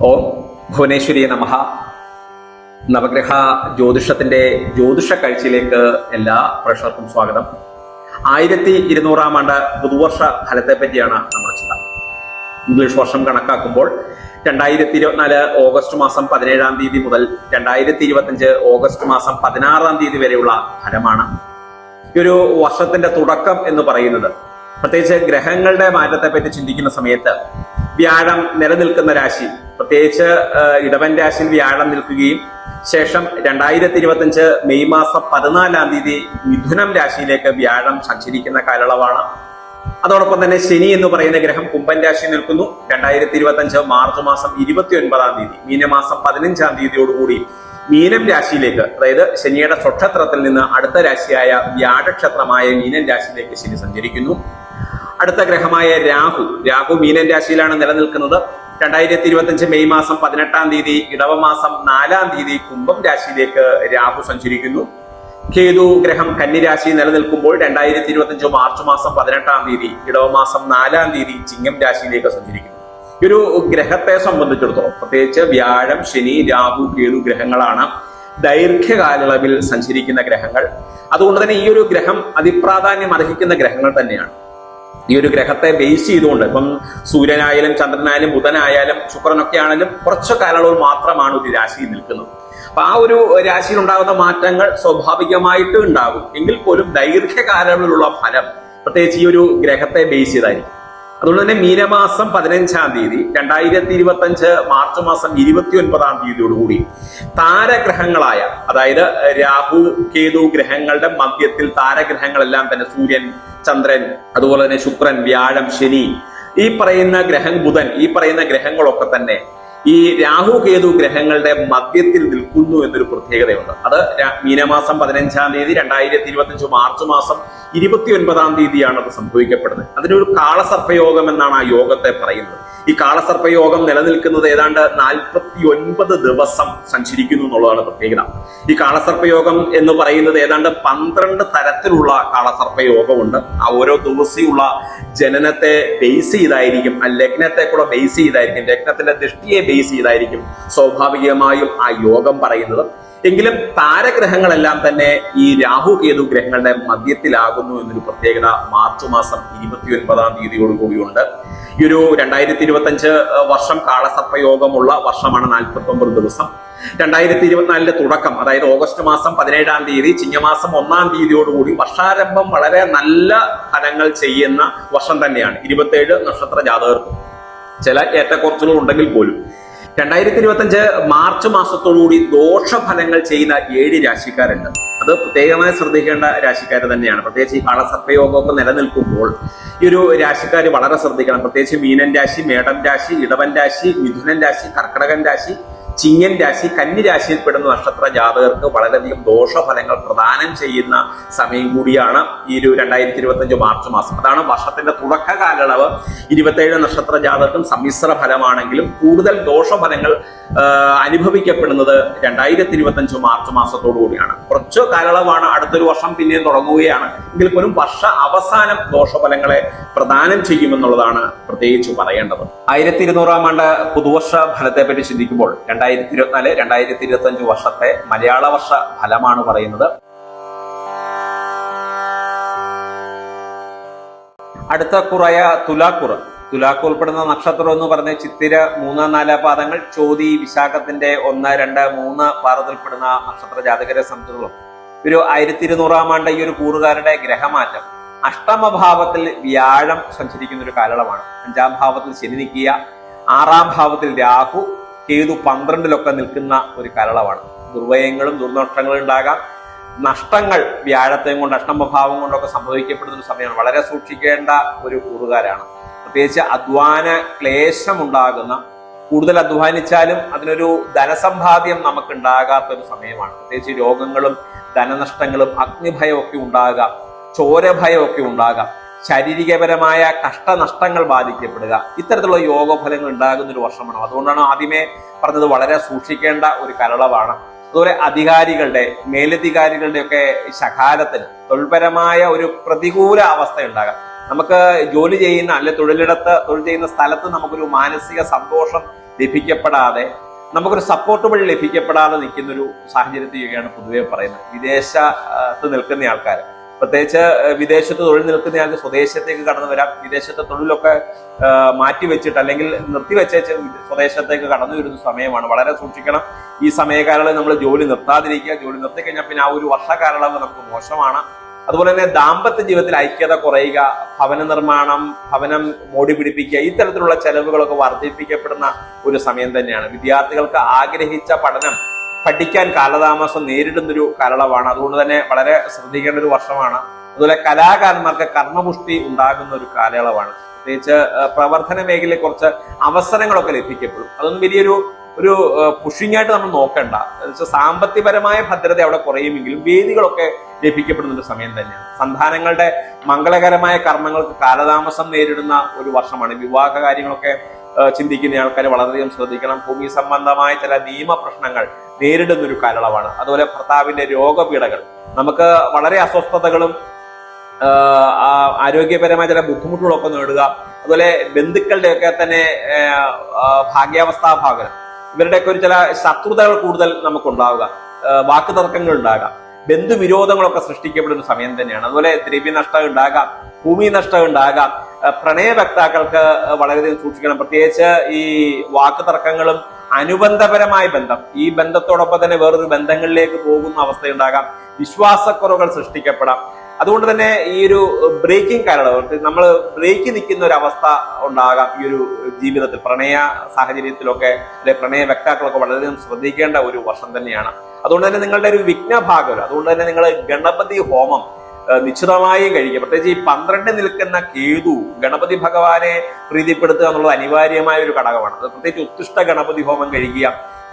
ഓം ഭുവനേശ്വരി നമഃ. നവഗ്രഹ ജ്യോതിഷത്തിന്റെ ജ്യോതിഷ കാഴ്ചയിലേക്ക് എല്ലാ പ്രേക്ഷകർക്കും സ്വാഗതം. 1200 ആണ്ട് പുതുവർഷ ഫലത്തെ പറ്റിയാണ് നമ്മുടെ ചിന്ത. ഇംഗ്ലീഷ് വർഷം കണക്കാക്കുമ്പോൾ 2024 ഓഗസ്റ്റ് മാസം 17 തീയതി മുതൽ 2025 ഓഗസ്റ്റ് മാസം 16 വരെയുള്ള ഫലമാണ്. ഈ ഒരു വർഷത്തിന്റെ തുടക്കം എന്ന് പറയുന്നത് പ്രത്യേകിച്ച് ഗ്രഹങ്ങളുടെ മാറ്റത്തെ പറ്റി ചിന്തിക്കുന്ന സമയത്ത് വ്യാഴം നിലനിൽക്കുന്ന രാശി, പ്രത്യേകിച്ച് ഇടവൻ രാശിയിൽ വ്യാഴം നിൽക്കുകയും ശേഷം 2025 മെയ് മാസം 14 മിഥുനം രാശിയിലേക്ക് വ്യാഴം സഞ്ചരിക്കുന്ന കാലയളവാണ്. അതോടൊപ്പം തന്നെ ശനി എന്ന് പറയുന്ന ഗ്രഹം കുംഭൻ രാശി നിൽക്കുന്നു. 2025 മാർച്ച് മാസം 29 മീനമാസം 15 മീനം രാശിയിലേക്ക്, അതായത് ശനിയുടെ സ്വക്ഷത്രത്തിൽ നിന്ന് അടുത്ത രാശിയായ വ്യാഴക്ഷത്രമായ മീനൻ രാശിയിലേക്ക് ശനി സഞ്ചരിക്കുന്നു. അടുത്ത ഗ്രഹമായ രാഹു മീനൻ രാശിയിലാണ് നിലനിൽക്കുന്നത്. 2025 മെയ് മാസം 18 ഇടവമാസം 4 കുംഭം രാശിയിലേക്ക് രാഹു സഞ്ചരിക്കുന്നു. കേതു ഗ്രഹം കന്നിരാശി നിലനിൽക്കുമ്പോൾ 2025 മാർച്ച് മാസം 18 ഇടവമാസം 4 ചിങ്ങം രാശിയിലേക്ക് സഞ്ചരിക്കുന്നു. ഈ ഒരു ഗ്രഹത്തെ സംബന്ധിച്ചിടത്തോളം പ്രത്യേകിച്ച് വ്യാഴം, ശനി, രാഹു, കേതു ഗ്രഹങ്ങളാണ് ദൈർഘ്യകാലയളവിൽ സഞ്ചരിക്കുന്ന ഗ്രഹങ്ങൾ. അതുകൊണ്ട് തന്നെ ഈ ഒരു ഗ്രഹം അതിപ്രാധാന്യം അർഹിക്കുന്ന ഗ്രഹങ്ങൾ തന്നെയാണ്. ഈ ഒരു ഗ്രഹത്തെ ബേസ് ചെയ്തുകൊണ്ട് ഇപ്പം സൂര്യനായാലും ചന്ദ്രനായാലും ബുധനായാലും ശുക്രനൊക്കെ ആണെങ്കിലും കുറച്ചു കാലയളവ് മാത്രമാണ് ഒരു രാശിയിൽ നിൽക്കുന്നത്. അപ്പൊ ആ ഒരു രാശിയിൽ ഉണ്ടാകുന്ന മാറ്റങ്ങൾ സ്വാഭാവികമായിട്ട് ഉണ്ടാകും. എങ്കിൽ പോലും ദൈർഘ്യകാലയളവിലുള്ള ഫലം പ്രത്യേകിച്ച് ഈ ഒരു ഗ്രഹത്തെ ബേസ് ചെയ്തായിരിക്കും. അതുകൊണ്ട് തന്നെ മീനമാസം 15 2025 മാർച്ച് മാസം 29 താരഗ്രഹങ്ങളായ, അതായത് രാഹു കേതു ഗ്രഹങ്ങളുടെ മധ്യത്തിൽ താരഗ്രഹങ്ങളെല്ലാം തന്നെ സൂര്യൻ, ചന്ദ്രൻ, അതുപോലെ തന്നെ ശുക്രൻ, വ്യാഴം, ശനി, ഈ പറയുന്ന ഗ്രഹം, ബുധൻ, ഈ പറയുന്ന ഗ്രഹങ്ങളൊക്കെ തന്നെ ഈ രാഹു കേതു ഗ്രഹങ്ങളുടെ മധ്യത്തിൽ നിൽക്കുന്നു എന്നൊരു പ്രത്യേകതയുണ്ട്. അത് മീനമാസം 15 2025 മാർച്ച് മാസം 29 അത് സംഭവിക്കപ്പെടുന്നത്. അതിനൊരു കാളസർപ്പയോഗം എന്നാണ് ആ യോഗത്തെ പറയുന്നത്. ഈ കാളസർപ്പയോഗം നിലനിൽക്കുന്നത് ഏതാണ്ട് 49 ദിവസം സഞ്ചരിക്കുന്നു എന്നുള്ളതാണ് പ്രത്യേകത. ഈ കാളസർപ്പയോഗം എന്ന് പറയുന്നത് ഏതാണ്ട് 12 തരത്തിലുള്ള കാളസർപ്പയോഗമുണ്ട്. ആ ഓരോ ദിവസമുള്ള ജനനത്തെ ബേസ് ചെയ്തായിരിക്കും, ആ ലഗ്നത്തെ കൂടെ ബേസ് ചെയ്തായിരിക്കും, ലഗ്നത്തിന്റെ ദൃഷ്ടിയെ ബേസ് ചെയ്തായിരിക്കും സ്വാഭാവികമായും ആ യോഗം പറയുന്നത്. എങ്കിലും താരഗ്രഹങ്ങളെല്ലാം തന്നെ ഈ രാഹു കേതു ഗ്രഹങ്ങളുടെ മധ്യത്തിലാകുന്നു എന്നൊരു പ്രത്യേകത മാർച്ച് മാസം 29 ഉണ്ട്. ഈ ഒരു 2025 വർഷം കാളസർപ്പയോഗമുള്ള വർഷമാണ്. 49 ദിവസം. 2024 തുടക്കം, അതായത് ഓഗസ്റ്റ് മാസം 17 ചിങ്ങമാസം 1 വർഷാരംഭം വളരെ നല്ല ഫലങ്ങൾ ചെയ്യുന്ന വർഷം തന്നെയാണ്. 27 നക്ഷത്ര ജാതകർക്കും ചില ഏറ്റക്കുറച്ചുകൾ ഉണ്ടെങ്കിൽ പോലും 2025 മാർച്ച് മാസത്തോടുകൂടി ദോഷഫലങ്ങൾ ചെയ്യുന്ന 7 രാശിക്കാരുണ്ട്. അത് പ്രത്യേകമായി ശ്രദ്ധിക്കേണ്ട രാശിക്കാർ തന്നെയാണ്. പ്രത്യേകിച്ച് ഈ കാളസർപ്പയോഗമൊക്കെ നിലനിൽക്കുമ്പോൾ ഈ ഒരു രാശിക്കാർ വളരെ ശ്രദ്ധിക്കണം. പ്രത്യേകിച്ച് മീനൻ രാശി, മേടം രാശി, ഇടവൻ രാശി, മിഥുനൻ രാശി, കർക്കടകൻ രാശി, ചിങ്ങൻ രാശി, കന്നി രാശിയിൽപ്പെടുന്ന നക്ഷത്ര ജാതകർക്ക് വളരെയധികം ദോഷഫലങ്ങൾ പ്രദാനം ചെയ്യുന്ന സമയം കൂടിയാണ് ഈ ഒരു 2025 മാർച്ച് മാസം. അതാണ് വർഷത്തിന്റെ തുടക്ക കാലയളവ്. 27 നക്ഷത്ര ജാതകർക്കും സമ്മിശ്ര ഫലമാണെങ്കിലും കൂടുതൽ ദോഷഫലങ്ങൾ അനുഭവിക്കപ്പെടുന്നത് 2025 മാർച്ച് മാസത്തോടു കൂടിയാണ്. കുറച്ച് കാലയളവാണ്, അടുത്തൊരു വർഷം പിന്നെയും തുടങ്ങുകയാണ്. എങ്കിൽ പോലും വർഷ അവസാനം ദോഷഫലങ്ങളെ പ്രദാനം ചെയ്യുമെന്നുള്ളതാണ് പ്രത്യേകിച്ച് പറയേണ്ടത്. 1200 ആണ്ട് പുതുവർഷ ഫലത്തെ പറ്റി ചിന്തിക്കുമ്പോൾ 2024 2025 വർഷത്തെ മലയാള വർഷ ഫലമാണ് പറയുന്നത്. അടുത്ത കുറയ തുലാക്കുറ. തുലാക്ക് ഉൾപ്പെടുന്ന നക്ഷത്രം എന്ന് പറഞ്ഞ ചിത്തിര 3, 4 പാദങ്ങൾ, ചോതി, വിശാഖത്തിന്റെ 1, 2, 3 പാദത്തിൽപ്പെടുന്ന നക്ഷത്ര ജാതകരെ സംബന്ധിച്ചിടത്തോളം ഒരു 1200 ആണ്ട് ഈ ഒരു കൂറുകാരുടെ ഗ്രഹമാറ്റം അഷ്ടമഭാവത്തിൽ വ്യാഴം സഞ്ചരിക്കുന്ന ഒരു കാലയളവാണ്. 5ാം ഭാവത്തിൽ ശനി നിൽക്കുക, 6ാം ഭാവത്തിൽ രാഹു, കേതു 12 നിൽക്കുന്ന ഒരു കാലയളവാണ്. ദുർവ്യയങ്ങളും ദുർനഷ്ടങ്ങളും ഉണ്ടാകാം. നഷ്ടങ്ങൾ വ്യാഴത്തെയും കൊണ്ട് അഷ്ടമഭാവം കൊണ്ടൊക്കെ സംഭവിക്കപ്പെടുന്ന ഒരു സമയമാണ്. വളരെ സൂക്ഷിക്കേണ്ട ഒരു കൂറുകാരാണ്. പ്രത്യേകിച്ച് അധ്വാന ക്ലേശം ഉണ്ടാകുന്ന, കൂടുതൽ അധ്വാനിച്ചാലും അതിനൊരു ധനസമ്പാദ്യം നമുക്ക് ഉണ്ടാകാത്തൊരു സമയമാണ്. പ്രത്യേകിച്ച് രോഗങ്ങളും ധനനഷ്ടങ്ങളും അഗ്നിഭയമൊക്കെ ഉണ്ടാകാം, ചോരഭയമൊക്കെ ഉണ്ടാകാം, ശാരീരികപരമായ കഷ്ടനഷ്ടങ്ങൾ ബാധിക്കപ്പെടുക, ഇത്തരത്തിലുള്ള യോഗഫലങ്ങൾ ഉണ്ടാകുന്ന ഒരു വർഷമാണ്. അതുകൊണ്ടാണ് ആദ്യമേ പറഞ്ഞത് വളരെ സൂക്ഷിക്കേണ്ട ഒരു കാലയളവാണ്. അതുപോലെ അധികാരികളുടെ, മേലധികാരികളുടെ ഒക്കെ ശകാരത്തിന് തൊഴിൽപരമായ ഒരു പ്രതികൂല അവസ്ഥ ഉണ്ടാകാം. നമുക്ക് ജോലി ചെയ്യുന്ന, അല്ലെ തൊഴിൽ ചെയ്യുന്ന സ്ഥലത്ത് നമുക്കൊരു മാനസിക സന്തോഷം ലഭിക്കപ്പെടാതെ, നമുക്കൊരു സപ്പോർട്ടബിൾ ലഭിക്കപ്പെടാതെ നിൽക്കുന്ന ഒരു സാഹചര്യത്തെയൊക്കെയാണ് പൊതുവെ പറയുന്നത്. വിദേശത്ത് നിൽക്കുന്ന ആൾക്കാർ, പ്രത്യേകിച്ച് വിദേശത്ത് തൊഴിൽ നിൽക്കുന്ന ആൾക്ക് സ്വദേശത്തേക്ക് കടന്നു വരാം. വിദേശത്തെ തൊഴിലൊക്കെ മാറ്റിവെച്ചിട്ട് അല്ലെങ്കിൽ നിർത്തിവെച്ചേച്ച് സ്വദേശത്തേക്ക് കടന്നു വരുന്ന സമയമാണ്. വളരെ സൂക്ഷിക്കണം. ഈ സമയകാലങ്ങളിൽ നമ്മൾ ജോലി നിർത്താതിരിക്കുക. ജോലി നിർത്തിക്കഴിഞ്ഞാൽ പിന്നെ ആ ഒരു വർഷകാലയളവ് നമുക്ക് മോശമാണ്. അതുപോലെ തന്നെ ദാമ്പത്യ ജീവിതത്തിൽ ഐക്യത കുറയുക, ഭവന നിർമ്മാണം, ഭവനം മോടി പിടിപ്പിക്കുക, ഇത്തരത്തിലുള്ള ചെലവുകളൊക്കെ വർദ്ധിപ്പിക്കപ്പെടുന്ന ഒരു സമയം തന്നെയാണ്. വിദ്യാർത്ഥികൾക്ക് ആഗ്രഹിച്ച പഠനം പഠിക്കാൻ കാലതാമസം നേരിടുന്നൊരു കാലയളവാണ്. അതുകൊണ്ട് തന്നെ വളരെ ശ്രദ്ധിക്കേണ്ട ഒരു വർഷമാണ്. അതുപോലെ കലാകാരന്മാർക്ക് കർമ്മപുഷ്ടി ഉണ്ടാകുന്ന ഒരു കാലയളവാണ്. പ്രത്യേകിച്ച് പ്രവർത്തന മേഖലയിൽ കുറച്ച് അവസരങ്ങളൊക്കെ ലഭിക്കപ്പെടും. അതൊന്നും വലിയൊരു പുഷിംഗ് ആയിട്ട് നമ്മൾ നോക്കണ്ട. സാമ്പത്തികപരമായ ഭദ്രത അവിടെ കുറയുമെങ്കിലും വേദികളൊക്കെ ലഭിക്കപ്പെടുന്ന ഒരു സമയം തന്നെയാണ്. സന്താനങ്ങളുടെ മംഗളകരമായ കർമ്മങ്ങൾക്ക് കാലതാമസം നേരിടുന്ന ഒരു വർഷമാണ്. വിവാഹ കാര്യങ്ങളൊക്കെ ചിന്തിക്കുന്ന ആൾക്കാർ വളരെയധികം ശ്രദ്ധിക്കണം. ഭൂമി സംബന്ധമായ ചില നിയമപ്രശ്നങ്ങൾ നേരിടുന്ന ഒരു കാലയളവാണ്. അതുപോലെ ഭർത്താവിന്റെ രോഗപീഠകൾ, നമുക്ക് വളരെ അസ്വസ്ഥതകളും ആരോഗ്യപരമായ ചില ബുദ്ധിമുട്ടുകളൊക്കെ നേടുക. അതുപോലെ ബന്ധുക്കളുടെയൊക്കെ തന്നെ ഭാഗ്യാവസ്ഥാഭാഗനം, ഇവരുടെയൊക്കെ ഒരു ചില ശത്രുതകൾ കൂടുതൽ നമുക്കുണ്ടാവുക, വാക്ക് തർക്കങ്ങൾ ഉണ്ടാകാം, ബന്ധുവിരോധങ്ങളൊക്കെ സൃഷ്ടിക്കപ്പെടുന്ന സമയം തന്നെയാണ്. അതുപോലെ ദ്രവ്യനഷ്ടം ഉണ്ടാകാം, ഭൂമി നഷ്ടം ഉണ്ടാകാം. പ്രണയവക്താക്കൾക്ക് വളരെയധികം സൂക്ഷിക്കണം. പ്രത്യേകിച്ച് ഈ വാക്ക് തർക്കങ്ങളും അനുബന്ധപരമായ ബന്ധം, ഈ ബന്ധത്തോടൊപ്പം തന്നെ വേറൊരു ബന്ധങ്ങളിലേക്ക് പോകുന്ന അവസ്ഥയുണ്ടാകാം. വിശ്വാസക്കുറവുകൾ സൃഷ്ടിക്കപ്പെടാം. അതുകൊണ്ട് തന്നെ ഈ ഒരു ബ്രേക്കിംഗ് കാലയളവ്, നമ്മൾ ബ്രേക്ക് നിൽക്കുന്ന ഒരു അവസ്ഥ ഉണ്ടാകാം ഈ ഒരു ജീവിതത്തിൽ. പ്രണയ സാഹചര്യത്തിലൊക്കെ പ്രണയ വ്യക്താക്കളൊക്കെ വളരെയധികം ശ്രദ്ധിക്കേണ്ട ഒരു വർഷം തന്നെയാണ്. അതുകൊണ്ട് തന്നെ നിങ്ങളുടെ ഒരു വിഘ്നഭാഗം, അതുകൊണ്ട് തന്നെ നിങ്ങൾ ഗണപതി ഹോമം നിശ്ചിതമായും കഴിക്കുക. പ്രത്യേകിച്ച് ഈ 12 നിൽക്കുന്ന കേതു ഗണപതി ഭഗവാനെ പ്രീതിപ്പെടുത്തുക എന്നുള്ളത് അനിവാര്യമായ ഒരു ഘടകമാണ്. അത് പ്രത്യേകിച്ച് ഉത്തിഷ്ട ഗണപതി ഹോമം കഴിക്കുക.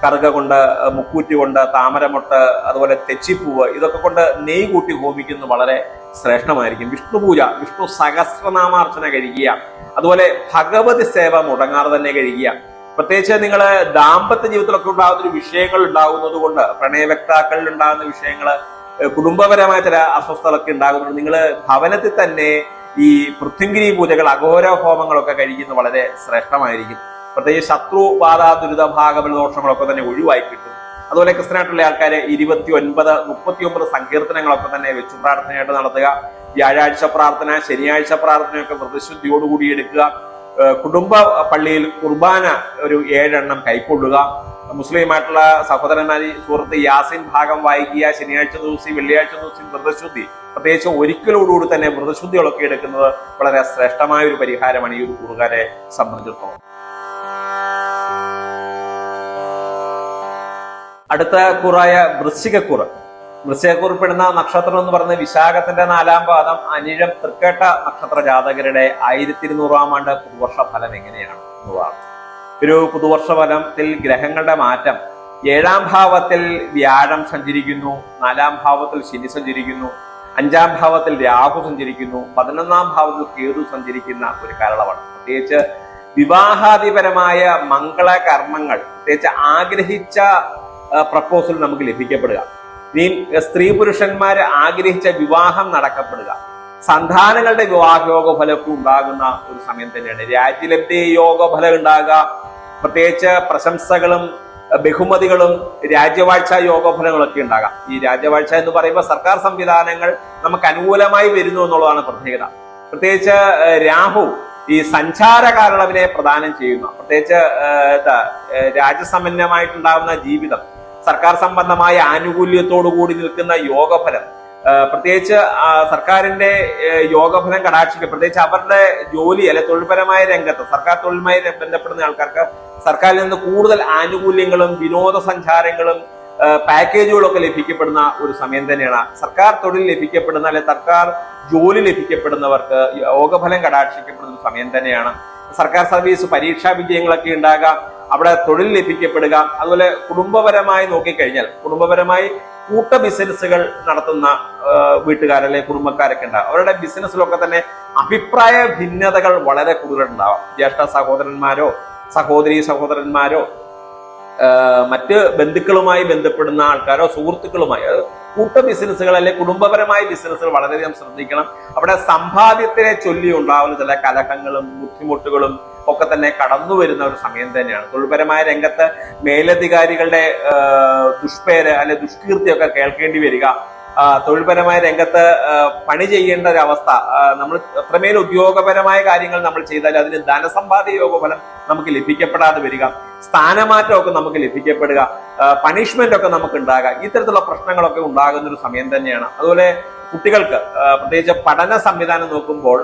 കറുക കൊണ്ട്, മുക്കൂറ്റി കൊണ്ട്, താമരമൊട്ട്, അതുപോലെ തെച്ചിപ്പൂവ്, ഇതൊക്കെ കൊണ്ട് നെയ് കൂട്ടി ഹോമിക്കുന്നത് വളരെ ശ്രേഷ്ഠമായിരിക്കും. വിഷ്ണു പൂജ, വിഷ്ണു സഹസ്രനാമാർച്ചന കഴിക്കുക. അതുപോലെ ഭഗവതി സേവ മുടങ്ങാതെ തന്നെ കഴിക്കുക. പ്രത്യേകിച്ച് നിങ്ങൾ ദാമ്പത്യ ജീവിതത്തിലൊക്കെ ഉണ്ടാകുന്ന ഒരു വിഷയങ്ങൾ ഉണ്ടാകുന്നത് കൊണ്ട്, പ്രണയവക്താക്കളിൽ ഉണ്ടാകുന്ന വിഷയങ്ങൾ, കുടുംബപരമായ ചില അസ്വസ്ഥതകളൊക്കെ ഉണ്ടാകുന്നുണ്ട്. നിങ്ങൾ ഭവനത്തിൽ തന്നെ ഈ പൃഥ്വിഗിരി പൂജകൾ, അഘോര ഹോമങ്ങളൊക്കെ കഴിക്കുന്നത് വളരെ ശ്രേഷ്ഠമായിരിക്കും. പ്രത്യേകിച്ച് ശത്രുബാധ, ദുരിതഭാഗബല ദോഷങ്ങളൊക്കെ തന്നെ ഒഴിവായി കിട്ടും. അതുപോലെ ക്രിസ്ത്യനായിട്ടുള്ള ആൾക്കാരെ 29, 39 സങ്കീർത്തനങ്ങളൊക്കെ തന്നെ വെച്ചു പ്രാർത്ഥനയായിട്ട് നടത്തുക. വ്യാഴാഴ്ച പ്രാർത്ഥന, ശനിയാഴ്ച പ്രാർത്ഥനയൊക്കെ വ്രതശുദ്ധിയോടുകൂടി എടുക്കുക. കുടുംബ പള്ളിയിൽ കുർബാന ഒരു 7 എണ്ണം കൈക്കൊള്ളുക. മുസ്ലിമായിട്ടുള്ള സഹോദരന്മാരി സുഹൃത്ത് യാസിൻ ഭാഗം വായിക്കുക. ശനിയാഴ്ച ദിവസം, വെള്ളിയാഴ്ച ദിവസം വ്രതശുദ്ധി, പ്രത്യേകിച്ച് ഒരിക്കലോടുകൂടി തന്നെ വ്രതശുദ്ധികളൊക്കെ എടുക്കുന്നത് വളരെ ശ്രേഷ്ഠമായ ഒരു പരിഹാരമാണ് ഈ ഒരു കൂറുകാരെ സംബന്ധിച്ചിടത്തോളം. അടുത്ത കൂറായ വൃശ്ചികക്കൂറ്. വൃശ്ചികക്കൂറിൽപ്പെടുന്ന നക്ഷത്രം എന്ന് പറയുന്നത് വിശാഖത്തിന്റെ 4-ാം പാദം, അനിഴം, തൃക്കേട്ട നക്ഷത്ര ജാതകരുടെ 1200-ാം ആണ്ട് പുതുവർഷ ഫലം എങ്ങനെയാണ് എന്നുള്ളതാണ്. ഒരു പുതുവർഷ ഫലത്തിൽ ഗ്രഹങ്ങളുടെ മാറ്റം: 7-ാം ഭാവത്തിൽ വ്യാഴം സഞ്ചരിക്കുന്നു, 4-ാം ഭാവത്തിൽ ശനി സഞ്ചരിക്കുന്നു, 5-ാം ഭാവത്തിൽ രാഹു സഞ്ചരിക്കുന്നു, 11-ാം ഭാവത്തിൽ കേതു സഞ്ചരിക്കുന്ന ഒരു കാലയളവാണ്. പ്രത്യേകിച്ച് വിവാഹാദിപരമായ മംഗളകർമ്മങ്ങൾ, പ്രത്യേകിച്ച് ആഗ്രഹിച്ച പ്രപ്പോസൽ നമുക്ക് ലഭിക്കപ്പെടുക, ഇനി സ്ത്രീ പുരുഷന്മാര് ആഗ്രഹിച്ച വിവാഹം നടക്കപ്പെടുക, സന്താനങ്ങളുടെ വിവാഹയോഗഫലമൊക്കെ ഉണ്ടാകുന്ന ഒരു സമയം തന്നെയാണ്. രാജ്യലബ്ധി യോഗഫലം ഉണ്ടാകുക, പ്രത്യേകിച്ച് പ്രശംസകളും ബഹുമതികളും രാജ്യവാഴ്ച യോഗഫലങ്ങളൊക്കെ ഉണ്ടാകാം. ഈ രാജ്യവാഴ്ച എന്ന് പറയുമ്പോൾ സർക്കാർ സംവിധാനങ്ങൾ നമുക്ക് അനുകൂലമായി വരുന്നു എന്നുള്ളതാണ് പ്രത്യേകത. പ്രത്യേകിച്ച് രാഹു ഈ സഞ്ചാര കാലയളവിനെ പ്രദാനം ചെയ്യുന്നു. പ്രത്യേകിച്ച് രാജ്യസമ്പന്നമായിട്ടുണ്ടാകുന്ന ജീവിതം, സർക്കാർ സംബന്ധമായ ആനുകൂല്യത്തോടു കൂടി നിൽക്കുന്ന യോഗഫലം, പ്രത്യേകിച്ച് സർക്കാരിന്റെ യോഗഫലം കടാക്ഷിക്കുക. പ്രത്യേകിച്ച് അവരുടെ ജോലി അല്ലെ തൊഴിൽപരമായ രംഗത്ത്, സർക്കാർ തൊഴിലുമായി ബന്ധപ്പെടുന്ന ആൾക്കാർക്ക് സർക്കാരിൽ നിന്ന് കൂടുതൽ ആനുകൂല്യങ്ങളും വിനോദസഞ്ചാരങ്ങളും പാക്കേജുകളൊക്കെ ലഭിക്കപ്പെടുന്ന ഒരു സമയം തന്നെയാണ്. സർക്കാർ തൊഴിൽ ലഭിക്കപ്പെടുന്ന അല്ലെ സർക്കാർ ജോലി ലഭിക്കപ്പെടുന്നവർക്ക് യോഗഫലം കടാക്ഷിക്കപ്പെടുന്ന ഒരു സമയം തന്നെയാണ്. സർക്കാർ സർവീസ് പരീക്ഷാ വിജയങ്ങളൊക്കെ ഉണ്ടാകാം, അവിടെ തൊഴിൽ ലഭിക്കപ്പെടുക. അതുപോലെ കുടുംബപരമായി നോക്കിക്കഴിഞ്ഞാൽ, കുടുംബപരമായി കൂട്ട ബിസിനസ്സുകൾ നടത്തുന്ന വീട്ടുകാരല്ലെ കുടുംബക്കാരൊക്കെ ഉണ്ടാകും. അവരുടെ ബിസിനസ്സിലൊക്കെ തന്നെ അഭിപ്രായ ഭിന്നതകൾ വളരെ കൂടുതലുണ്ടാവാം. ജ്യേഷ്ഠ സഹോദരന്മാരോ സഹോദരി സഹോദരന്മാരോ മറ്റ് ബന്ധുക്കളുമായി ബന്ധപ്പെടുന്ന ആൾക്കാരോ സുഹൃത്തുക്കളുമായി കൂട്ട ബിസിനസ്സുകൾ അല്ലെ കുടുംബപരമായ ബിസിനസ്സുകൾ വളരെയധികം ശ്രദ്ധിക്കണം. അവിടെ സമ്പാദ്യത്തിനെ ചൊല്ലി ഉണ്ടാവുന്ന ചില കലഹങ്ങളും ബുദ്ധിമുട്ടുകളും ഒക്കെ തന്നെ കടന്നു വരുന്ന ഒരു സമയം തന്നെയാണ്. തൊഴിൽപരമായ രംഗത്ത് മേലധികാരികളുടെ ദുഷ്പേര് അല്ലെ ദുഷ്കീർത്തിയൊക്കെ കേൾക്കേണ്ടി വരിക, തൊഴിൽപരമായ രംഗത്ത് പണി ചെയ്യേണ്ട ഒരു അവസ്ഥ, നമ്മൾ എത്രമേൽ ഉദ്യോഗപരമായ കാര്യങ്ങൾ നമ്മൾ ചെയ്താൽ അതിന് ധനസമ്പാദ്യ യോഗഫലം നമുക്ക് ലഭിക്കപ്പെടാതെ വരിക, സ്ഥാനമാറ്റമൊക്കെ നമുക്ക് ലഭിക്കപ്പെടുക, പണിഷ്മെന്റ് ഒക്കെ നമുക്ക് ഉണ്ടാകുക, ഇത്തരത്തിലുള്ള പ്രശ്നങ്ങളൊക്കെ ഉണ്ടാകുന്ന ഒരു സമയം തന്നെയാണ്. അതുപോലെ കുട്ടികൾക്ക് പ്രത്യേകിച്ച് പഠന സംവിധാനം നോക്കുമ്പോൾ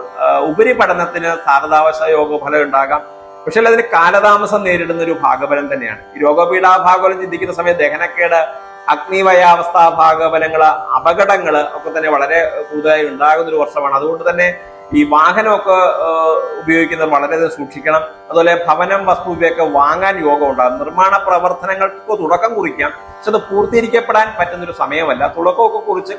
ഉപരിപഠനത്തിന് സാരദാവശ യോഗഫലം ഉണ്ടാകാം. പക്ഷെ അതിന് കാലതാമസം നേരിടുന്ന ഒരു ഭാഗഫലം തന്നെയാണ്. ഈ രോഗപീഠാഭാഗഫലം ചിന്തിക്കുന്ന സമയത്ത് ദഹനക്കേട്, അഗ്നിവയാവസ്ഥ ഭാഗഫലങ്ങള്, അപകടങ്ങള് ഒക്കെ തന്നെ വളരെ കൂടുതലായി ഉണ്ടാകുന്ന ഒരു വർഷമാണ്. അതുകൊണ്ട് തന്നെ ഈ വാഹനമൊക്കെ ഉപയോഗിക്കുന്നത് വളരെയധികം സൂക്ഷിക്കണം. അതുപോലെ ഭവനം വസ്തു ഇവയൊക്കെ വാങ്ങാൻ യോഗം ഉണ്ടാകും. നിർമ്മാണ പ്രവർത്തനങ്ങൾക്ക് തുടക്കം കുറിക്കാം, പക്ഷെ അത് പൂർത്തീകരിക്കപ്പെടാൻ പറ്റുന്നൊരു സമയമല്ല. തുടക്കമൊക്കെ കുറിച്ച്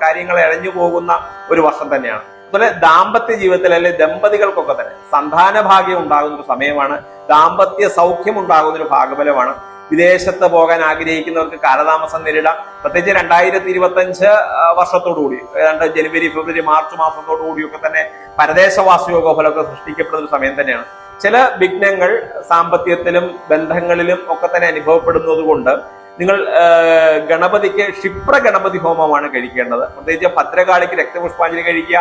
കാര്യങ്ങൾ ഇഴഞ്ഞു പോകുന്ന ഒരു വർഷം തന്നെയാണ്. അതുപോലെ ദാമ്പത്യ ജീവിതത്തിൽ അല്ലെങ്കിൽ ദമ്പതികൾക്കൊക്കെ തന്നെ സന്താന ഭാഗ്യം ഉണ്ടാകുന്ന ഒരു സമയമാണ്. ദാമ്പത്യ സൗഖ്യം ഉണ്ടാകുന്ന ഒരു ഭാഗഫലമാണ്. വിദേശത്ത് പോകാൻ ആഗ്രഹിക്കുന്നവർക്ക് കാലതാമസം നേരിടാം. പ്രത്യേകിച്ച് 2025 വർഷത്തോടുകൂടി, ഏതാണ്ട് ജനുവരി, ഫെബ്രുവരി, മാർച്ച് മാസത്തോടുകൂടിയൊക്കെ തന്നെ പരദേശവാസ യോഗഫലമൊക്കെ സൃഷ്ടിക്കപ്പെടുന്ന ഒരു സമയം തന്നെയാണ്. ചില വിഘ്നങ്ങൾ സാമ്പത്തികത്തിലും ബന്ധങ്ങളിലും ഒക്കെ തന്നെ അനുഭവപ്പെടുന്നത് കൊണ്ട് നിങ്ങൾ ഗണപതിക്ക് ക്ഷിപ്ര ഗണപതി ഹോമമാണ് കഴിക്കേണ്ടത്. പ്രത്യേകിച്ച് ഭദ്രകാളിക്ക് രക്തപുഷ്പാഞ്ജലി കഴിക്കുക,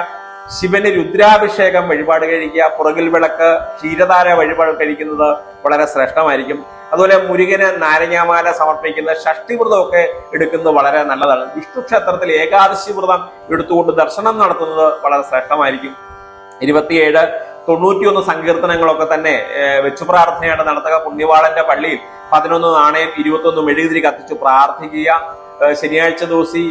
ശിവന് രുദ്രാഭിഷേകം വഴിപാട് കഴിക്കുക, പുറകിൽ വിളക്ക്, ക്ഷീരധാര വഴിപാട് കഴിക്കുന്നത് വളരെ ശ്രേഷ്ഠമായിരിക്കും. അതുപോലെ മുരുകന് നാരങ്ങാമാല സമർപ്പിക്കുന്ന ഷഷ്ടിവ്രതമൊക്കെ എടുക്കുന്നത് വളരെ നല്ലതാണ്. വിഷ്ണു ക്ഷേത്രത്തിൽ ഏകാദശി വ്രതം എടുത്തുകൊണ്ട് ദർശനം നടത്തുന്നത് വളരെ ശ്രേഷ്ഠമായിരിക്കും. 27, 91 സങ്കീർത്തനങ്ങളൊക്കെ തന്നെ വെച്ചു പ്രാർത്ഥനയായിട്ട് നടത്തുക. പുണ്യവാളന്റെ പള്ളിയിൽ 11 നാണയം 21 മെഴുകുതിരി കത്തിച്ച് പ്രാർത്ഥിക്കുക. ശനിയാഴ്ച ദിവസം,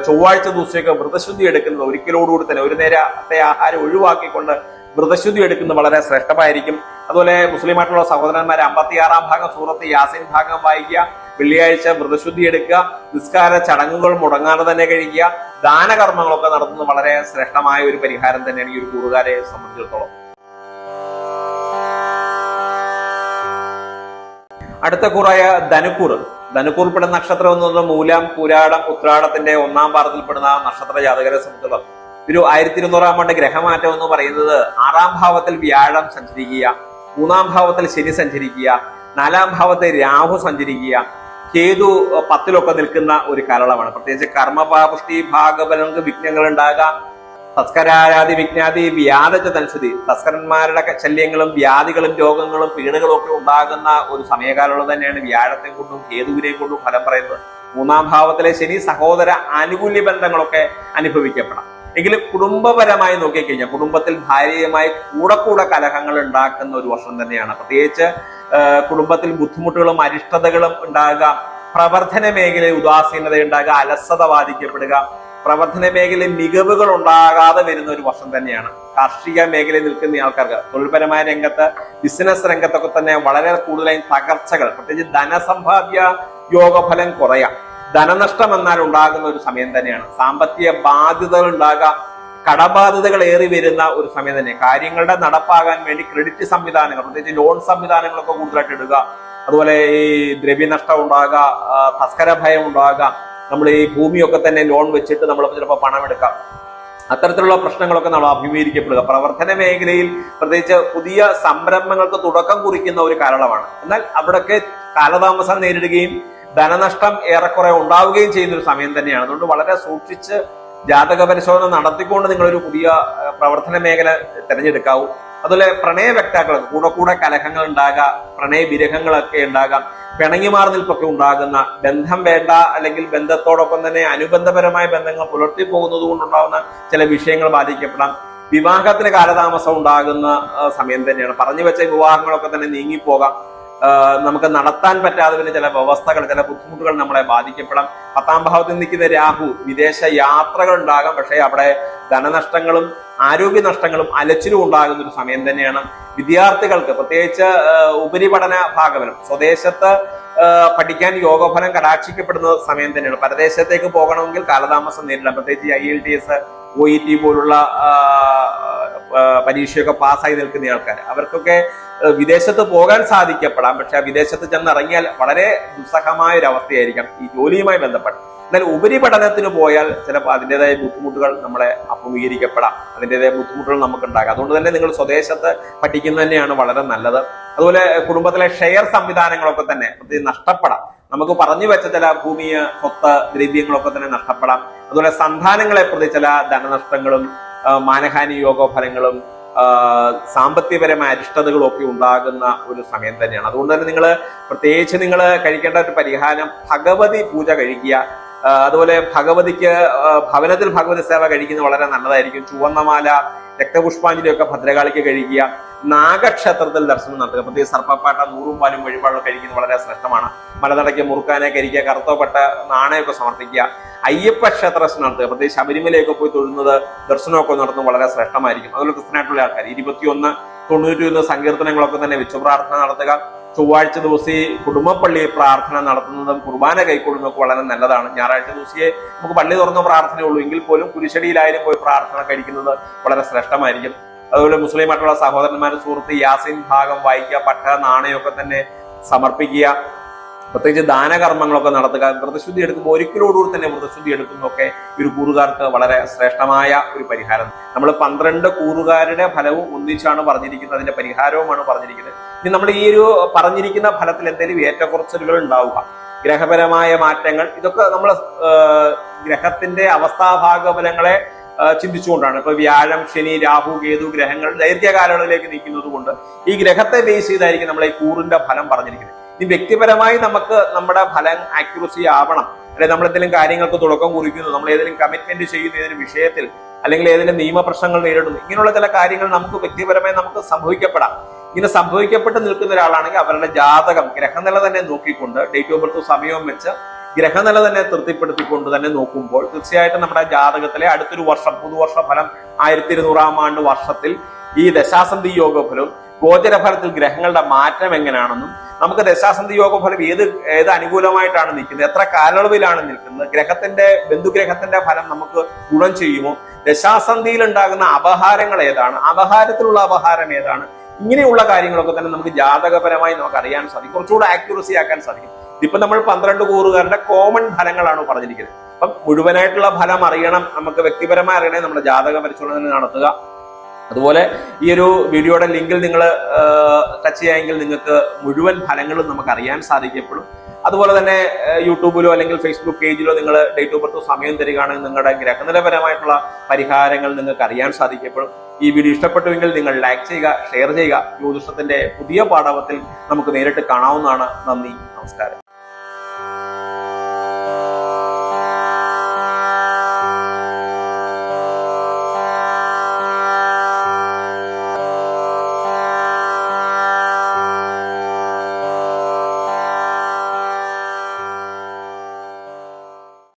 ചൊവ്വാഴ്ച ദിവസമൊക്കെ വ്രതശുദ്ധി എടുക്കുന്നത് ഒരിക്കലോടുകൂടി തന്നെ ഒരു നേരത്തെ ആഹാരം ഒഴിവാക്കിക്കൊണ്ട് വ്രതശുദ്ധി എടുക്കുന്നത് വളരെ ശ്രേഷ്ഠമായിരിക്കും. അതുപോലെ മുസ്ലിമായിട്ടുള്ള സഹോദരന്മാരെ 56-ാം ഭാഗം സൂറത്ത് യാസീൻ ഭാഗം വായിക്കുക. വെള്ളിയാഴ്ച വ്രതശുദ്ധി എടുക്കുക. നിസ്കാര ചടങ്ങുകൾ മുടങ്ങാതെ തന്നെ കഴിക്കുക. ദാനകർമ്മങ്ങളൊക്കെ നടത്തുന്നത് വളരെ ശ്രേഷ്ഠമായ ഒരു പരിഹാരം തന്നെയാണ് ഈ ഒരു കൂറുകാരെ സംബന്ധിച്ചിടത്തോളം. അടുത്ത കൂറായ ധനുക്കൂർ. ധനുക്കൂറിൽപ്പെടുന്ന നക്ഷത്രം എന്ന് പറഞ്ഞാൽ മൂലം, പൂരാടം, ഉത്രാടത്തിന്റെ 1-ാം പാദത്തിൽപ്പെടുന്ന നക്ഷത്ര ജാതകരെ സംബന്ധിച്ചിടത്തോളം ഒരു 1200-ാം ആണ്ട് ഗ്രഹമാറ്റം എന്ന് പറയുന്നത് 6-ാം ഭാവത്തിൽ വ്യാഴം സഞ്ചരിക്കുക, 3-ാം ഭാവത്തിൽ ശനി സഞ്ചരിക്കുക, 4-ാം ഭാവത്തിൽ രാഹു സഞ്ചരിക്കുക, കേതു 10-ലൊക്കെ നിൽക്കുന്ന ഒരു കാലയളവാണ്. പ്രത്യേകിച്ച് കർമ്മപാപുഷ്ടി ഭാഗഫലങ്ങൾക്ക് വിഘ്നങ്ങൾ ഉണ്ടാകാം. തസ്കരാരാദി വിജ്ഞാതി വ്യാധനുസരി തസ്കരന്മാരുടെ ശല്യങ്ങളും വ്യാധികളും രോഗങ്ങളും പീഡകളും ഒക്കെ ഉണ്ടാകുന്ന ഒരു സമയകാലം തന്നെയാണ് വ്യാഴത്തെ കൊണ്ടും കേതുവിനെ കൊണ്ടും ഫലം പറയുന്നത്. 3-ാം ഭാവത്തിലെ ശനി സഹോദര ആനുകൂല്യ ബന്ധങ്ങളൊക്കെ അനുഭവിക്കപ്പെടാം. എങ്കിലും കുടുംബപരമായി നോക്കിക്കഴിഞ്ഞാൽ കുടുംബത്തിൽ ഭാര്യയുമായി കൂടെ കലഹങ്ങൾ ഉണ്ടാക്കുന്ന ഒരു വർഷം തന്നെയാണ്. പ്രത്യേകിച്ച് കുടുംബത്തിൽ ബുദ്ധിമുട്ടുകളും അരിഷ്ടതകളും ഉണ്ടാകാം. പ്രവർത്തന മേഖലയിൽ ഉദാസീനത ഉണ്ടാകുക, അലസത ബാധിക്കപ്പെടുക, പ്രവർത്തന മേഖലയിൽ മികവുകൾ ഉണ്ടാകാതെ വരുന്ന ഒരു വർഷം തന്നെയാണ്. കാർഷിക മേഖലയിൽ നിൽക്കുന്ന ആൾക്കാർക്ക് തൊഴിൽപരമായ രംഗത്ത്, ബിസിനസ് രംഗത്തൊക്കെ തന്നെ വളരെ കൂടുതലായും തകർച്ചകൾ, പ്രത്യേകിച്ച് ധനസമ്പാദ്യ യോഗഫലം കുറയാം. ധനനഷ്ടം എന്നാൽ ഉണ്ടാകുന്ന ഒരു സമയം തന്നെയാണ്. സാമ്പത്തിക ബാധ്യതകൾ ഉണ്ടാകാം, കടബാധ്യതകൾ ഏറി വരുന്ന ഒരു സമയം തന്നെ. കാര്യങ്ങളുടെ നടപ്പാകാൻ വേണ്ടി ക്രെഡിറ്റ് സംവിധാനങ്ങൾ, പ്രത്യേകിച്ച് ലോൺ സംവിധാനങ്ങളൊക്കെ കൂടുതലായിട്ട് ഇടുക. അതുപോലെ ഈ ദ്രവ്യനഷ്ടം ഉണ്ടാകുക, തസ്കര ഭയം ഉണ്ടാകുക, നമ്മൾ ഈ ഭൂമിയൊക്കെ തന്നെ ലോൺ വെച്ചിട്ട് നമ്മൾ ചിലപ്പോൾ പണം എടുക്കാം. അത്തരത്തിലുള്ള പ്രശ്നങ്ങളൊക്കെ നമ്മൾ അഭിമുഖീകരിക്കപ്പെടുക. പ്രവർത്തന മേഖലയിൽ പ്രത്യേകിച്ച് പുതിയ സംരംഭങ്ങൾക്ക് തുടക്കം കുറിക്കുന്ന ഒരു കാലയളവാണ്. എന്നാൽ അവിടെയൊക്കെ കാലതാമസം നേരിടുകയും ധനനഷ്ടം ഏറെക്കുറെ ഉണ്ടാവുകയും ചെയ്യുന്ന ഒരു സമയം തന്നെയാണ്. അതുകൊണ്ട് വളരെ സൂക്ഷിച്ച് ജാതക പരിശോധന നടത്തിക്കൊണ്ട് നിങ്ങളൊരു പുതിയ പ്രവർത്തന മേഖല തിരഞ്ഞെടുക്കാവൂ. അതുപോലെ പ്രണയ വ്യക്താക്കൾക്ക് കൂടെ കലഹങ്ങൾ ഉണ്ടാകാം, പ്രണയ വിരഹങ്ങളൊക്കെ ഉണ്ടാകാം, പിണങ്ങിമാറി നിൽപ്പൊക്കെ ഉണ്ടാകുന്ന, ബന്ധം വേണ്ട അല്ലെങ്കിൽ ബന്ധത്തോടൊപ്പം തന്നെ അനുബന്ധപരമായ ബന്ധങ്ങൾ പുലർത്തി പോകുന്നത് കൊണ്ടുണ്ടാകുന്ന ചില വിഷയങ്ങൾ ബാധിക്കപ്പെടാം. വിവാഹത്തിന് കാലതാമസം ഉണ്ടാകുന്ന സമയം തന്നെയാണ്. പറഞ്ഞു വെച്ച വിവാഹങ്ങളൊക്കെ തന്നെ നീങ്ങിപ്പോകാം. നമുക്ക് നടത്താൻ പറ്റാതെ പിന്നെ ചില വ്യവസ്ഥകൾ, ചില ബുദ്ധിമുട്ടുകൾ നമ്മളെ ബാധിക്കപ്പെടാം. 10-ാം ഭാവത്തിൽ നിൽക്കുന്ന രാഹു വിദേശ യാത്രകൾ ഉണ്ടാകാം. പക്ഷേ അവിടെ ധനനഷ്ടങ്ങളും ആരോഗ്യ നഷ്ടങ്ങളും അലച്ചിലും ഉണ്ടാകുന്ന ഒരു സമയം തന്നെയാണ്. വിദ്യാർത്ഥികൾക്ക് പ്രത്യേകിച്ച് ഉപരിപഠന ഭാഗഫലം, സ്വദേശത്ത് പഠിക്കാൻ യോഗഫലം കടാക്ഷിക്കപ്പെടുന്ന സമയം തന്നെയാണ്. പരദേശത്തേക്ക് പോകണമെങ്കിൽ കാലതാമസം നേരിടാം. പ്രത്യേകിച്ച് IELTS, OET പോലുള്ള പരീക്ഷയൊക്കെ പാസ്സായി നിൽക്കുന്ന ആൾക്കാർ, അവർക്കൊക്കെ വിദേശത്ത് പോകാൻ സാധിക്കപ്പെടാം. പക്ഷെ ആ വിദേശത്ത് ചെന്നിറങ്ങിയാൽ വളരെ ദുസ്സഹമായ ഒരു അവസ്ഥയായിരിക്കാം ഈ ജോലിയുമായി ബന്ധപ്പെട്ട്. എന്നാൽ ഉപരിപഠനത്തിന് പോയാൽ ചിലപ്പോൾ അതിൻ്റെതായ ബുദ്ധിമുട്ടുകൾ നമ്മളെ അഭിമുഖീകരിക്കപ്പെടാം, അതിൻ്റെതായ ബുദ്ധിമുട്ടുകൾ നമുക്ക് ഉണ്ടാകാം. അതുകൊണ്ട് തന്നെ നിങ്ങൾ സ്വദേശത്ത് പഠിക്കുന്നത് തന്നെയാണ് വളരെ നല്ലത്. അതുപോലെ കുടുംബത്തിലെ ഷെയർ സംവിധാനങ്ങളൊക്കെ തന്നെ നഷ്ടപ്പെടാം. നമുക്ക് പറഞ്ഞു വെച്ച ചില ഭൂമിയ സ്വത്ത് ദ്രവ്യങ്ങളൊക്കെ തന്നെ നഷ്ടപ്പെടാം. അതുപോലെ സന്താനങ്ങളെ പ്രതി ചില ധനനഷ്ടങ്ങളും മാനഹാനി യോഗഫലങ്ങളും സാമ്പത്തികപരമായ അരിഷ്ടതകളും ഒക്കെ ഉണ്ടാകുന്ന ഒരു സമയം തന്നെയാണ്. അതുകൊണ്ട് തന്നെ നിങ്ങൾ പ്രത്യേകിച്ച് നിങ്ങൾ കഴിക്കേണ്ട ഒരു പരിഹാരം ഭഗവതി പൂജ കഴിക്കുക. അതുപോലെ ഭഗവതിക്ക് ഭവനത്തിൽ ഭഗവതി സേവ കഴിക്കുന്നത് വളരെ നല്ലതായിരിക്കും. ചുവന്നമാല രക്തപുഷ്പാഞ്ജലിയൊക്കെ ഭദ്രകാളിക്ക് കഴിക്കുക. നാഗക്ഷേത്രത്തിൽ ദർശനം നടത്തുക. പ്രത്യേകിച്ച് സർപ്പപ്പാട്ട നൂറും പാലും വഴിപാടുകൾ കഴിക്കുന്നത് വളരെ ശ്രേഷ്ഠമാണ്. മലനടയ്ക്ക് മുറുക്കാനെ കരിക്കുക, കറുത്തപ്പെട്ട നാണയമൊക്കെ സമർപ്പിക്കുക. അയ്യപ്പ ക്ഷേത്ര ദർശനം നടത്തുക. പ്രത്യേകിച്ച് ശബരിമലയൊക്കെ പോയി തൊഴുന്നത് ദർശനമൊക്കെ നടത്തുന്നത് വളരെ ശ്രേഷ്ഠമായിരിക്കും. അതുപോലെ ക്രിസ്ത്യനായിട്ടുള്ള ആൾക്കാർ 21-91 സങ്കീർത്തനങ്ങളൊക്കെ തന്നെ വെച്ചു പ്രാർത്ഥന നടത്തുക. ചൊവ്വാഴ്ച ദിവസം ഈ കുടുംബപ്പള്ളി പ്രാർത്ഥന നടത്തുന്നതും കുർബാന കൈക്കൊള്ളുന്നതൊക്കെ വളരെ നല്ലതാണ്. ഞായറാഴ്ച ദിവസമേ നമുക്ക് പള്ളി തുറന്ന പ്രാർത്ഥനയുള്ളൂ എങ്കിൽ പോലും കുരിശടിയിലായാലും പോയി പ്രാർത്ഥന കഴിക്കുന്നത് വളരെ ശ്രേഷ്ഠമായിരിക്കും. അതുപോലെ മുസ്ലിമായിട്ടുള്ള സഹോദരന്മാരുടെ സുഹൃത്ത് യാസീൻ ഭാഗം വായിക്കുക, പട്ട നാണയമൊക്കെ തന്നെ സമർപ്പിക്കുക. പ്രത്യേകിച്ച് ദാനകർമ്മങ്ങളൊക്കെ നടത്തുക. വ്രതശുദ്ധി എടുക്കുമ്പോൾ ഒരിക്കലോടുകൂടി തന്നെ വ്രതശുദ്ധി എടുക്കുന്നതൊക്കെ ഒരു കൂറുകാർക്ക് വളരെ ശ്രേഷ്ഠമായ ഒരു പരിഹാരം. നമ്മൾ 12 കൂറുകാരുടെ ഫലവും ഒന്നിച്ചാണ് പറഞ്ഞിരിക്കുന്നത്, അതിന്റെ പരിഹാരവുമാണ് പറഞ്ഞിരിക്കുന്നത്. ഇനി നമ്മൾ ഈ ഒരു പറഞ്ഞിരിക്കുന്ന ഫലത്തിൽ എന്തെങ്കിലും ഏറ്റക്കുറച്ചിലുകൾ ഉണ്ടാവുക, ഗ്രഹപരമായ മാറ്റങ്ങൾ, ഇതൊക്കെ നമ്മൾ ഗ്രഹത്തിന്റെ അവസ്ഥാഭാഗഫലങ്ങളെ ചിന്തിച്ചുകൊണ്ടാണ്. ഇപ്പൊ വ്യാഴം, ശനി, രാഹു, കേതു ഗ്രഹങ്ങൾ ദൈർഘ്യകാലങ്ങളിലേക്ക് നീക്കുന്നത് കൊണ്ട് ഈ ഗ്രഹത്തെ ബേസ് ചെയ്തായിരിക്കും നമ്മൾ ഈ കൂറിന്റെ ഫലം പറഞ്ഞിരിക്കുന്നത്. ഈ വ്യക്തിപരമായി നമുക്ക് നമ്മുടെ ഫലം ആക്യുറസി ആവണം, അല്ലെങ്കിൽ നമ്മൾ എന്തെങ്കിലും കാര്യങ്ങൾക്ക് തുടക്കം കുറിക്കുന്നു, നമ്മൾ ഏതെങ്കിലും കമ്മിറ്റ്മെന്റ് ചെയ്യുന്ന ഏതെങ്കിലും വിഷയത്തിൽ, അല്ലെങ്കിൽ ഏതെങ്കിലും നിയമപ്രശ്നങ്ങൾ നേരിടുന്നു, ഇങ്ങനെയുള്ള ചില കാര്യങ്ങൾ നമുക്ക് വ്യക്തിപരമായി നമുക്ക് സംഭവിക്കപ്പെടാം. ഇങ്ങനെ സംഭവിക്കപ്പെട്ട് നിൽക്കുന്ന ഒരാളാണെങ്കിൽ അവരുടെ ജാതകം ഗ്രഹനില തന്നെ നോക്കിക്കൊണ്ട് ഡേറ്റ് ഓഫ് ബർത്ത് സമയവും വെച്ച് ഗ്രഹനില തന്നെ തൃപ്തിപ്പെടുത്തിക്കൊണ്ട് തന്നെ നോക്കുമ്പോൾ തീർച്ചയായിട്ടും നമ്മുടെ ജാതകത്തിലെ അടുത്തൊരു വർഷം പുതുവർഷ ഫലം 1200 ആണ്ട് വർഷത്തിൽ ഈ ദശാസന്ധി യോഗഫലവും ഗോചരഫലത്തിൽ ഗ്രഹങ്ങളുടെ മാറ്റം എങ്ങനെയാണെന്നും നമുക്ക് ദശാസന്ധി യോഗഫലം ഏത് അനുകൂലമായിട്ടാണ് നിൽക്കുന്നത്, എത്ര കാലയളവിലാണ് നിൽക്കുന്നത്, ഗ്രഹത്തിന്റെ ബന്ധുഗ്രഹത്തിന്റെ ഫലം നമുക്ക് ഗുണം ചെയ്യുമോ, ദശാസന്ധിയിൽ ഉണ്ടാകുന്ന അപഹാരങ്ങൾ ഏതാണ്, അപഹാരത്തിലുള്ള അപഹാരം ഏതാണ്, ഇങ്ങനെയുള്ള കാര്യങ്ങളൊക്കെ തന്നെ നമുക്ക് ജാതകപരമായി നമുക്ക് അറിയാൻ സാധിക്കും, കുറച്ചുകൂടെ ആക്യുറസി ആക്കാൻ സാധിക്കും. ഇതിപ്പോ നമ്മൾ 12 കൂറുകാരുടെ കോമൺ ഫലങ്ങളാണ് പറഞ്ഞിരിക്കുന്നത്. അപ്പം മുഴുവനായിട്ടുള്ള ഫലം അറിയണം, നമുക്ക് വ്യക്തിപരമായി അറിയണേ നമ്മുടെ ജാതക പരിശോധന നടത്തുക. അതുപോലെ ഈ ഒരു വീഡിയോയുടെ ലിങ്കിൽ നിങ്ങൾ ടച്ച് ചെയ്യാമെങ്കിൽ നിങ്ങൾക്ക് മുഴുവൻ ഫലങ്ങളും നമുക്ക് അറിയാൻ സാധിക്കപ്പെടും. അതുപോലെ തന്നെ യൂട്യൂബിലോ അല്ലെങ്കിൽ ഫേസ്ബുക്ക് പേജിലോ നിങ്ങൾ ഡേറ്റ് ഓഫ് ബർത്ത് സമയം തരികയാണെങ്കിൽ നിങ്ങളുടെ ഗ്രഹനിലപരമായിട്ടുള്ള പരിഹാരങ്ങൾ നിങ്ങൾക്ക് അറിയാൻ സാധിക്കപ്പെടും. ഈ വീഡിയോ ഇഷ്ടപ്പെട്ടുവെങ്കിൽ നിങ്ങൾ ലൈക്ക് ചെയ്യുക, ഷെയർ ചെയ്യുക. ജ്യോതിഷത്തിന്റെ പുതിയ പാഠവത്തിൽ നമുക്ക് നേരിട്ട് കാണാവുന്നതാണ്. നന്ദി, നമസ്കാരം.